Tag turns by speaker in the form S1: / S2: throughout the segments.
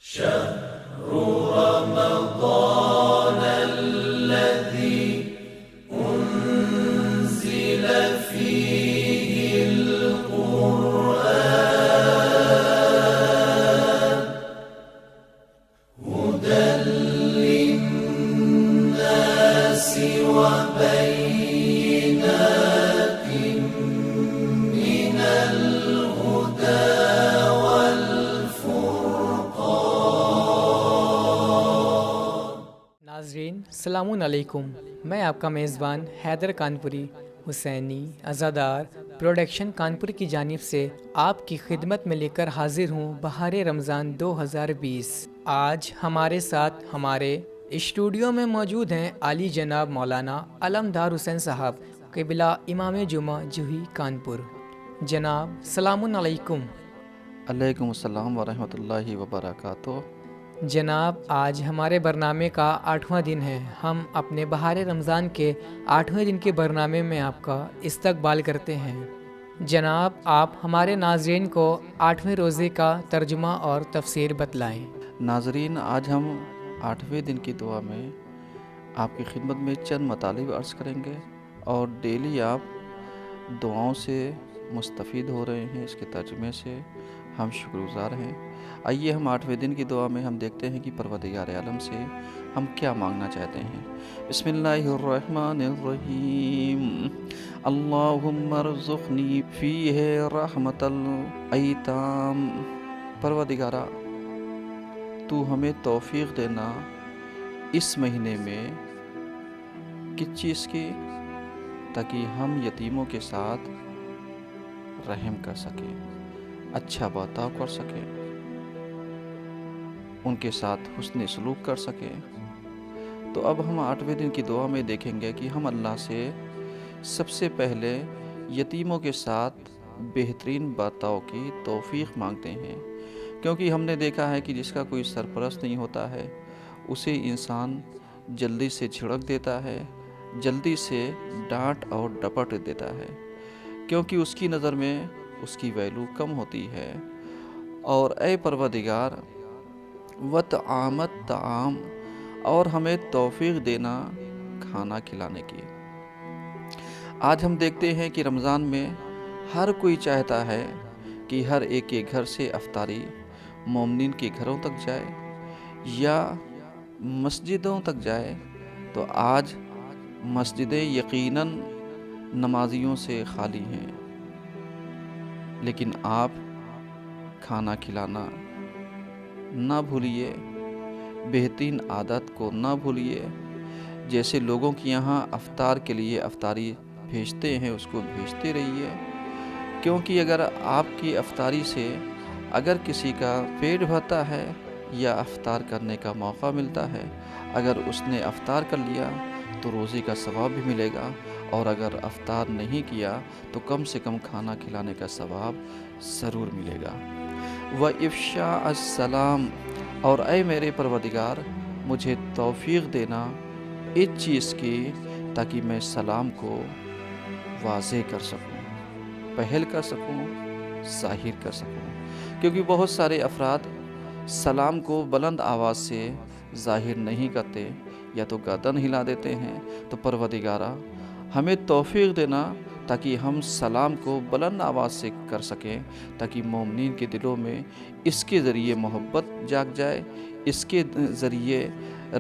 S1: شهر رمضان الذي أنزل فيه القرآن هدى للناس وبينات من الهدى
S2: ناظرین السلام علیکم، میں آپ کا میزبان حیدر کانپوری حسینی عزادار پروڈکشن کانپور کی جانب سے آپ کی خدمت میں لے کر حاضر ہوں بہار رمضان 2020۔ آج ہمارے ساتھ ہمارے اسٹوڈیو میں موجود ہیں عالی جناب مولانا علمدار حسین صاحب قبلہ امام جمعہ جوہی کانپور۔ جناب السلام علیکم۔
S3: علیکم السلام ورحمۃ اللہ وبرکاتہ۔
S2: جناب آج ہمارے برنامے کا 8واں دن ہے۔ ہم اپنے بہار رمضان کے 8ویں دن کے برنامے میں آپ کا استقبال کرتے ہیں۔ جناب آپ ہمارے ناظرین کو 8ویں روزے کا ترجمہ اور تفسیر بتلائیں۔
S3: ناظرین، آج ہم 8ویں دن کی دعا میں آپ کی خدمت میں چند مطالب عرض کریں گے، اور ڈیلی آپ دعاؤں سے مستفید ہو رہے ہیں، اس کے ترجمے سے ہم شکر گزار ہیں۔ آئیے ہم 8ویں دن کی دعا میں ہم دیکھتے ہیں کہ پروردگار عالم سے ہم کیا مانگنا چاہتے ہیں۔ بسم اللہ الرحمن الرحیم۔ اللہم ارزقنی فیہ رحمت الایتام۔ پروردگارہ، تو ہمیں توفیق دینا اس مہینے میں کس چیز کی؟ تاکہ ہم یتیموں کے ساتھ رحم کر سکیں، اچھا برتاؤ کر سکیں، ان کے ساتھ حسن سلوک کر سکیں۔ تو اب ہم 8ویں دن کی دعا میں دیکھیں گے کہ ہم اللہ سے سب سے پہلے یتیموں کے ساتھ بہترین برتاؤ کی توفیق مانگتے ہیں، کیونکہ ہم نے دیکھا ہے کہ جس کا کوئی سرپرست نہیں ہوتا ہے اسے انسان جلدی سے جھڑک دیتا ہے، جلدی سے ڈانٹ اور ڈپٹ دیتا ہے، کیونکہ اس کی نظر میں اس کی ویلیو کم ہوتی ہے۔ اور اے پروردگار، وطعامت طعام، اور ہمیں توفیق دینا کھانا کھلانے کی۔ آج ہم دیکھتے ہیں کہ رمضان میں ہر کوئی چاہتا ہے کہ ہر ایک کے گھر سے افطاری مومنین کے گھروں تک جائے یا مسجدوں تک جائے۔ تو آج مسجدیں یقیناً نمازیوں سے خالی ہیں، لیکن آپ کھانا کھلانا نہ بھولیے، بہترین عادت کو نہ بھولیے۔ جیسے لوگوں کے یہاں افطار کے لیے افطاری بھیجتے ہیں، اس کو بھیجتے رہیے، کیونکہ اگر آپ کی افطاری سے اگر کسی کا پیٹ بھرتا ہے یا افطار کرنے کا موقع ملتا ہے، اگر اس نے افطار کر لیا تو روزے کا ثواب بھی ملے گا، اور اگر افطار نہیں کیا تو کم سے کم کھانا کھلانے کا ثواب ضرور ملے گا۔ وَإِفْشَاءَ السَّلَامِ، اور اے میرے پروردگار مجھے توفیق دینا اس چیز کی تاکہ میں سلام کو واضح کر سکوں، پہل کر سکوں، ظاہر کر سکوں، کیونکہ بہت سارے افراد سلام کو بلند آواز سے ظاہر نہیں کرتے، یا تو گردن ہلا دیتے ہیں۔ تو پروردگارہ ہمیں توفیق دینا تاکہ ہم سلام کو بلند آواز سے کر سکیں، تاکہ مومنین کے دلوں میں اس کے ذریعے محبت جاگ جائے، اس کے ذریعے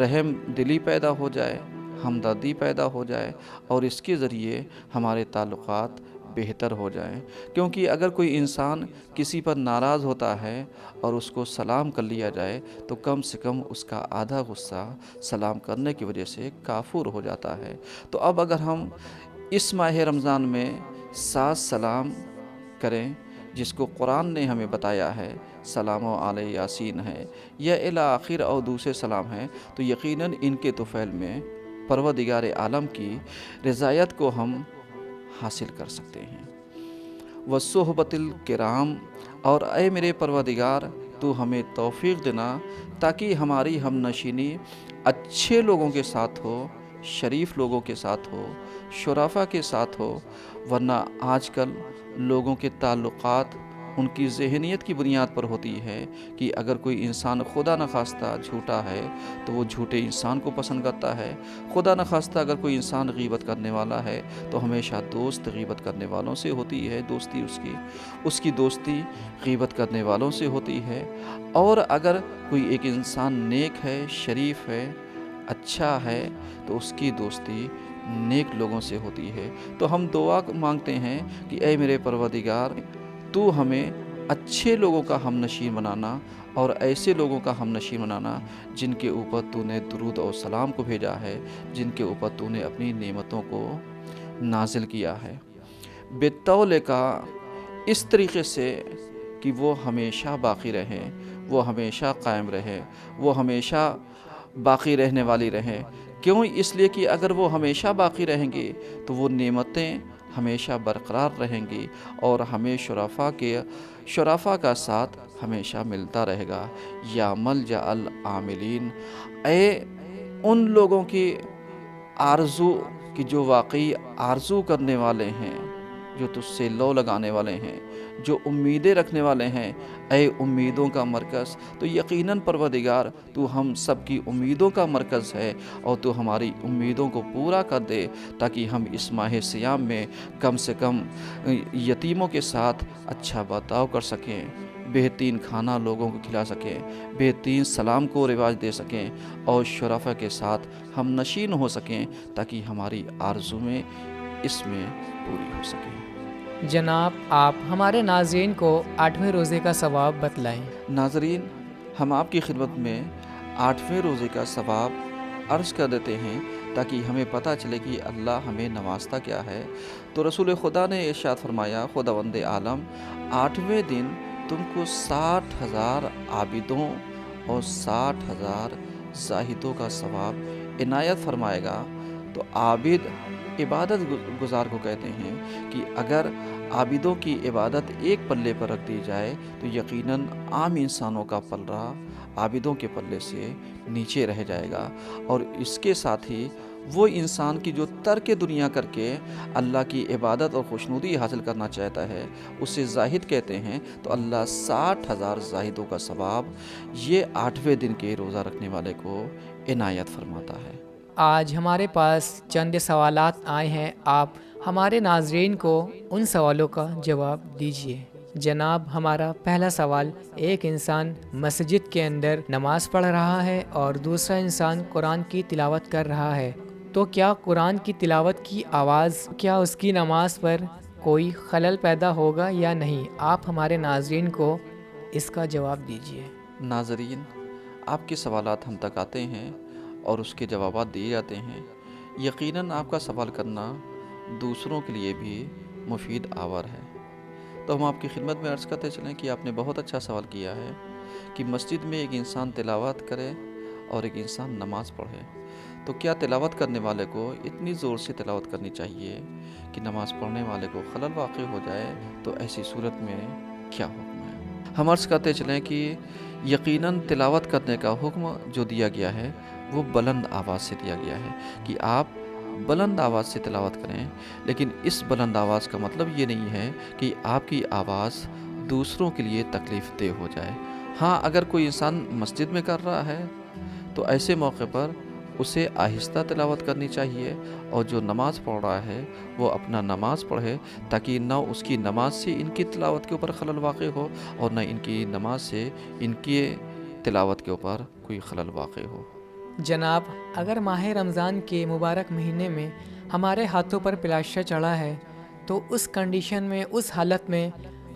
S3: رحم دلی پیدا ہو جائے، ہمدردی پیدا ہو جائے، اور اس کے ذریعے ہمارے تعلقات بہتر ہو جائیں۔ کیونکہ اگر کوئی انسان کسی پر ناراض ہوتا ہے اور اس کو سلام کر لیا جائے تو کم سے کم اس کا آدھا غصہ سلام کرنے کی وجہ سے کافور ہو جاتا ہے۔ تو اب اگر ہم اس ماہ رمضان میں 7 سلام کریں، جس کو قرآن نے ہمیں بتایا ہے، سلام علی یاسین ہے یا الی آخر اور دوسرے سلام ہیں، تو یقیناً ان کے طفیل میں پروردگار عالم کی رضایت کو ہم حاصل کر سکتے ہیں۔ وصحبت الکرام، اور اے میرے پروردگار تو ہمیں توفیق دینا تاکہ ہماری ہم نشینی اچھے لوگوں کے ساتھ ہو، شریف لوگوں کے ساتھ ہو، شرفا کے ساتھ ہو، ورنہ آج کل لوگوں کے تعلقات ان کی ذہنیت کی بنیاد پر ہوتی ہے کہ اگر کوئی انسان خدا نخواستہ جھوٹا ہے تو وہ جھوٹے انسان کو پسند کرتا ہے، خدا نخواستہ اگر کوئی انسان غیبت کرنے والا ہے تو ہمیشہ دوست غیبت کرنے والوں سے ہوتی ہے، دوستی اس کی دوستی غیبت کرنے والوں سے ہوتی ہے۔ اور اگر کوئی ایک انسان نیک ہے، شریف ہے، اچھا ہے تو اس کی دوستی نیک لوگوں سے ہوتی ہے۔ تو ہم دعا مانگتے ہیں کہ اے میرے پروردگار، تو ہمیں اچھے لوگوں کا ہم نشین بنانا اور ایسے لوگوں کا ہم نشین بنانا جن کے اوپر تو نے درود اور سلام کو بھیجا ہے، جن کے اوپر تو نے اپنی نعمتوں کو نازل کیا ہے، بالطول کا اس طریقے سے کہ وہ ہمیشہ باقی رہیں، وہ ہمیشہ قائم رہے، وہ ہمیشہ باقی رہنے والی رہیں۔ کیوں؟ اس لیے کہ اگر وہ ہمیشہ باقی رہیں گی تو وہ نعمتیں ہمیشہ برقرار رہیں گی اور ہمیں شرفا کا ساتھ ہمیشہ ملتا رہے گا۔ یا ملجأ العاملین، اے ان لوگوں کی آرزو کہ جو واقعی آرزو کرنے والے ہیں، جو تجھ سے لو لگانے والے ہیں، جو امیدیں رکھنے والے ہیں، اے امیدوں کا مرکز، تو یقیناً پروردگار تو ہم سب کی امیدوں کا مرکز ہے اور تو ہماری امیدوں کو پورا کر دے تاکہ ہم اس ماہ سیام میں کم سے کم یتیموں کے ساتھ اچھا برتاؤ کر سکیں، بہترین کھانا لوگوں کو کھلا سکیں، بہترین سلام کو رواج دے سکیں اور شرفا کے ساتھ ہم نشین ہو سکیں تاکہ ہماری آرزو میں اس میں پوری ہو سکے۔
S2: جناب، آپ ہمارے ناظرین کو 8ویں روزے کا ثواب بتلائیں۔
S3: ناظرین، ہم آپ کی خدمت میں 8ویں روزے کا ثواب عرض کر دیتے ہیں تاکہ ہمیں پتہ چلے کہ اللہ ہمیں نوازتا کیا ہے۔ تو رسول خدا نے ارشاد فرمایا، خداوند عالم 8ویں دن تم کو 60,000 عابدوں اور 60,000 زاہدوں کا ثواب عنایت فرمائے گا۔ تو عابد عبادت گزار کو کہتے ہیں کہ اگر عابدوں کی عبادت ایک پلے پر رکھ دی جائے تو یقیناً عام انسانوں کا پلہ عابدوں کے پلے سے نیچے رہ جائے گا، اور اس کے ساتھ ہی وہ انسان کی جو ترک دنیا کر کے اللہ کی عبادت اور خوشنودی حاصل کرنا چاہتا ہے اسے زاہد کہتے ہیں۔ تو اللہ 60,000 زاہدوں کا ثواب یہ 8ویں دن کے روزہ رکھنے والے کو عنایت فرماتا ہے۔
S2: آج ہمارے پاس چند سوالات آئے ہیں، آپ ہمارے ناظرین کو ان سوالوں کا جواب دیجیے۔ جناب، ہمارا پہلا سوال، ایک انسان مسجد کے اندر نماز پڑھ رہا ہے اور دوسرا انسان قرآن کی تلاوت کر رہا ہے، تو کیا قرآن کی تلاوت کی آواز کیا اس کی نماز پر کوئی خلل پیدا ہوگا یا نہیں؟ آپ ہمارے ناظرین کو اس کا جواب دیجیے۔
S3: ناظرین، آپ کے سوالات ہم تک آتے ہیں اور اس کے جوابات دیے جاتے ہیں۔ یقیناً آپ کا سوال کرنا دوسروں کے لیے بھی مفید آور ہے۔ تو ہم آپ کی خدمت میں عرض کرتے چلیں کہ آپ نے بہت اچھا سوال کیا ہے کہ مسجد میں ایک انسان تلاوت کرے اور ایک انسان نماز پڑھے، تو کیا تلاوت کرنے والے کو اتنی زور سے تلاوت کرنی چاہیے کہ نماز پڑھنے والے کو خلل واقع ہو جائے؟ تو ایسی صورت میں کیا حکم ہے؟ ہم عرض کرتے چلیں کہ یقیناً تلاوت کرنے کا حکم جو دیا گیا ہے وہ بلند آواز سے دیا گیا ہے کہ آپ بلند آواز سے تلاوت کریں، لیکن اس بلند آواز کا مطلب یہ نہیں ہے کہ آپ کی آواز دوسروں کے لیے تکلیف دہ ہو جائے۔ ہاں، اگر کوئی انسان مسجد میں کر رہا ہے تو ایسے موقع پر اسے آہستہ تلاوت کرنی چاہیے، اور جو نماز پڑھ رہا ہے وہ اپنا نماز پڑھے تاکہ نہ اس کی نماز سے ان کی تلاوت کے اوپر خلل واقع ہو اور نہ ان کی نماز سے ان کی تلاوت کے اوپر کوئی خلل واقع ہو۔
S2: جناب، اگر ماہ رمضان کے مبارک مہینے میں ہمارے ہاتھوں پر پلاسٹر چڑھا ہے تو اس کنڈیشن میں، اس حالت میں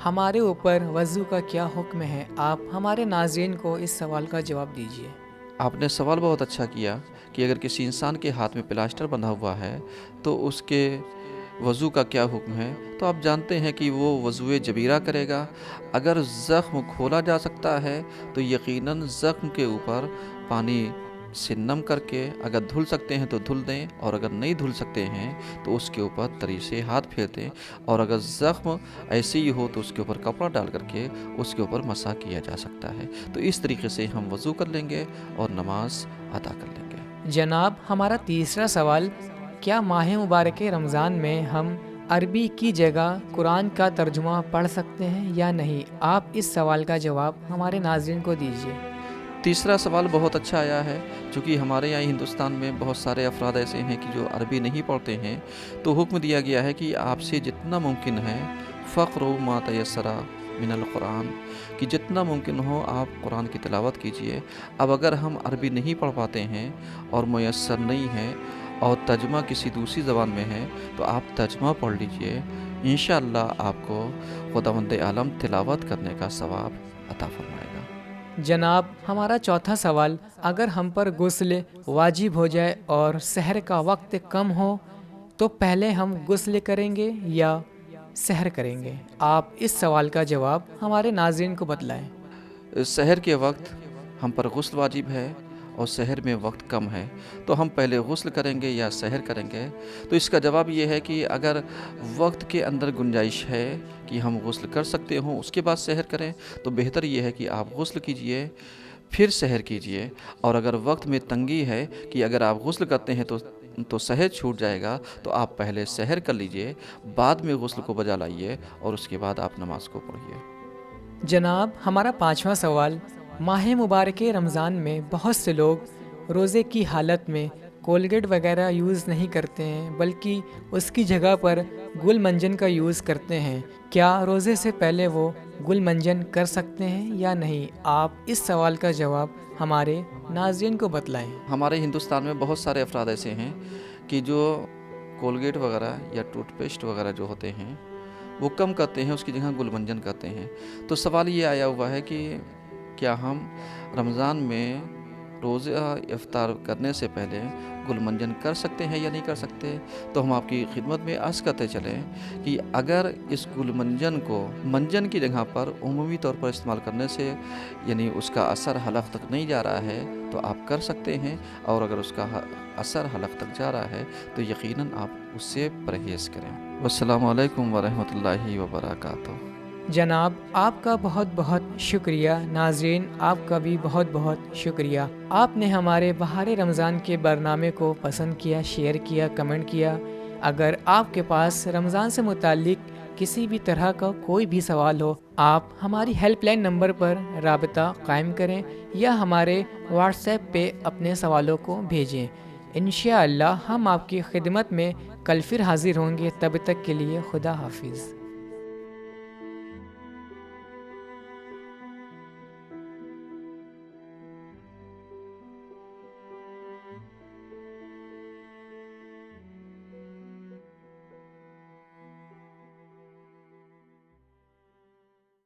S2: ہمارے اوپر وضو کا کیا حکم ہے؟ آپ ہمارے ناظرین کو اس سوال کا جواب دیجیے۔
S3: آپ نے سوال بہت اچھا کیا کہ اگر کسی انسان کے ہاتھ میں پلاسٹر بندھا ہوا ہے تو اس کے وضو کا کیا حکم ہے؟ تو آپ جانتے ہیں کہ وہ وضو جبیرہ کرے گا۔ اگر زخم کھولا جا سکتا ہے تو یقیناً زخم کے اوپر پانی سے نم کر کے اگر دھل سکتے ہیں تو دھل دیں، اور اگر نہیں دھل سکتے ہیں تو اس کے اوپر تری سے ہاتھ پھیر دیں، اور اگر زخم ایسے ہی ہو تو اس کے اوپر کپڑا ڈال کر کے اس کے اوپر مسح کیا جا سکتا ہے۔ تو اس طریقے سے ہم وضو کر لیں گے اور نماز ادا کر لیں گے۔
S2: جناب، ہمارا تیسرا سوال، کیا ماہ مبارک رمضان میں ہم عربی کی جگہ قرآن کا ترجمہ پڑھ سکتے ہیں یا نہیں؟ آپ اس سوال کا جواب ہمارے ناظرین کو دیجیے۔
S3: تیسرا سوال بہت اچھا آیا ہے، چونکہ ہمارے یہاں ہندوستان میں بہت سارے افراد ایسے ہیں کہ جو عربی نہیں پڑھتے ہیں، تو حکم دیا گیا ہے کہ آپ سے جتنا ممکن ہے فقرؤ ما تیسر من القرآن، کہ جتنا ممکن ہو آپ قرآن کی تلاوت کیجئے۔ اب اگر ہم عربی نہیں پڑھ پاتے ہیں اور میسر نہیں ہے اور ترجمہ کسی دوسری زبان میں ہے تو آپ ترجمہ پڑھ لیجئے، انشاءاللہ آپ کو خداوند عالم تلاوت کرنے کا ثواب عطا فرمائے گا۔
S2: جناب، ہمارا چوتھا سوال، اگر ہم پر غسل واجب ہو جائے اور سحر کا وقت کم ہو تو پہلے ہم غسل کریں گے یا سحر کریں گے؟ آپ اس سوال کا جواب ہمارے ناظرین کو بتلائیں۔
S3: سحر کے وقت ہم پر غسل واجب ہے اور سحر میں وقت کم ہے، تو ہم پہلے غسل کریں گے یا سحر کریں گے؟ تو اس کا جواب یہ ہے کہ اگر وقت کے اندر گنجائش ہے کہ ہم غسل کر سکتے ہوں اس کے بعد سحر کریں تو بہتر یہ ہے کہ آپ غسل کیجئے پھر سحر کیجئے، اور اگر وقت میں تنگی ہے کہ اگر آپ غسل کرتے ہیں تو سحر چھوٹ جائے گا، تو آپ پہلے سحر کر لیجئے، بعد میں غسل کو بجا لائیے اور اس کے بعد آپ نماز کو پڑھیے۔
S2: جناب، ہمارا پانچواں سوال، ماہ مبارک رمضان میں بہت سے لوگ روزے کی حالت میں کولگیٹ وغیرہ یوز نہیں کرتے ہیں بلکہ اس کی جگہ پر گل منجن کا یوز کرتے ہیں، کیا روزے سے پہلے وہ گل منجن کر سکتے ہیں یا نہیں؟ آپ اس سوال کا جواب ہمارے ناظرین کو بتلائیں۔
S3: ہمارے ہندوستان میں بہت سارے افراد ایسے ہیں کہ جو کولگیٹ وغیرہ یا ٹوتھ پیسٹ وغیرہ جو ہوتے ہیں وہ کم کرتے ہیں، اس کی جگہ گل منجن کرتے ہیں۔ تو سوال یہ آیا ہوا ہے کہ کیا ہم رمضان میں روزہ افطار کرنے سے پہلے گل منجن کر سکتے ہیں یا نہیں کر سکتے؟ تو ہم آپ کی خدمت میں عرض کرتے چلیں کہ اگر اس گل منجن کو منجن کی جگہ پر عمومی طور پر استعمال کرنے سے یعنی اس کا اثر حلق تک نہیں جا رہا ہے تو آپ کر سکتے ہیں، اور اگر اس کا اثر حلق تک جا رہا ہے تو یقیناً آپ اس سے پرہیز کریں۔ والسلام علیکم ورحمۃ اللہ وبرکاتہ۔
S2: جناب، آپ کا بہت بہت شکریہ۔ ناظرین، آپ کا بھی بہت بہت شکریہ۔ آپ نے ہمارے بہار رمضان کے برنامے کو پسند کیا، شیئر کیا، کمنٹ کیا۔ اگر آپ کے پاس رمضان سے متعلق کسی بھی طرح کا کوئی بھی سوال ہو، آپ ہماری ہیلپ لائن نمبر پر رابطہ قائم کریں یا ہمارے واٹس ایپ پہ اپنے سوالوں کو بھیجیں۔ انشاءاللہ ہم آپ کی خدمت میں کل پھر حاضر ہوں گے۔ تب تک کے لیے خدا حافظ۔